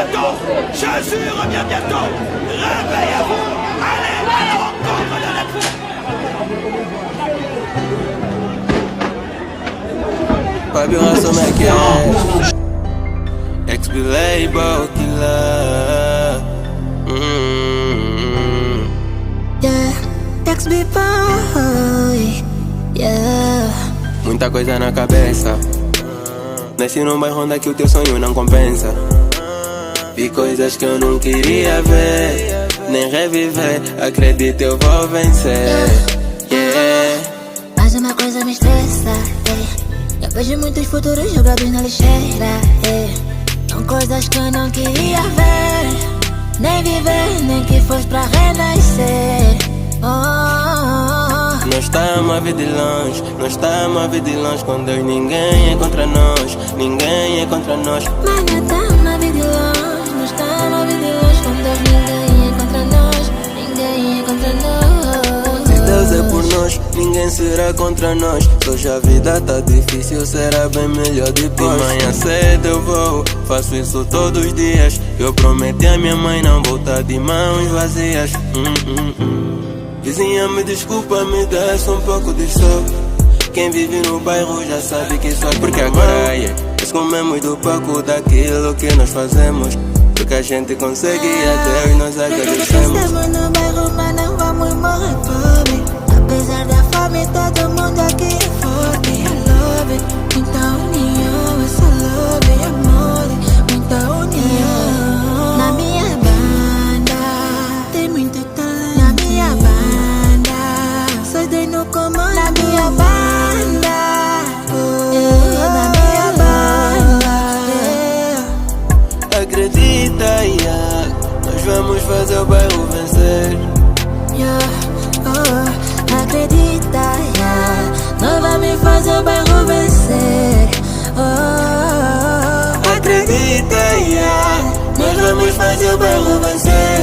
bientôt, je jure bien bientôt. Réveillez-vous, allez à la rencontre de la Fabio Rasso ex-label killer. Yeah, ex-boy. Yeah. Muita coisa na cabeça. Nasci num bairro onde que o teu sonho não compensa. Vi coisas que eu não queria ver, nem reviver. Acredito, eu vou vencer. Yeah. Mas uma coisa me estressa, eu vejo muitos futuros jogados na lixeira, São coisas que eu não queria ver, nem viver, nem que fosse pra renascer. Nós estamos a vir de longe, nós estamos a vir de longe. Com Deus ninguém é contra nós, ninguém é contra nós. Mano, estamos a vir de longe, nós estamos a vir de longe. Com Deus ninguém é contra nós, ninguém é contra nós. Se Deus é por nós, ninguém será contra nós. Hoje a vida tá difícil, será bem melhor depois. De manhã cedo eu vou, faço isso todos os dias. Eu prometi a minha mãe não voltar de mãos vazias. Vizinha, me desculpa, me dá só um pouco de sol. Quem vive no bairro já sabe que isso é porque agora nós comemos do pouco daquilo que nós fazemos. Porque a gente consegue e a Deus nós agradecemos. Estamos no bairro, mas não vamos morrer pobre. Apesar da fome, todo mundo aqui é forte. I love it, muita união, essa love é amor, muita união. Na minha banda tem muito talento. Na minha banda sou doido no comando. Na minha banda, na minha banda, Acredita, yeah, nós vamos fazer o bairro vencer. Acredita, yeah, nós vamos fazer o bairro vencer. Acredita, yeah, nós vamos fazer o bairro vencer.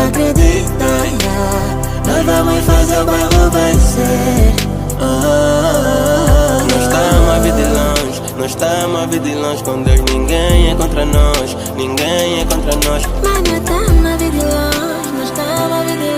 Acredita, yeah, nós vamos fazer o bairro vencer. Nós estamos a vir de longe, nós estamos a vir de longe. Com Deus ninguém é contra nós, ninguém é contra nós. Mano, estamos a vir de longe, nós estamos a vir de longe.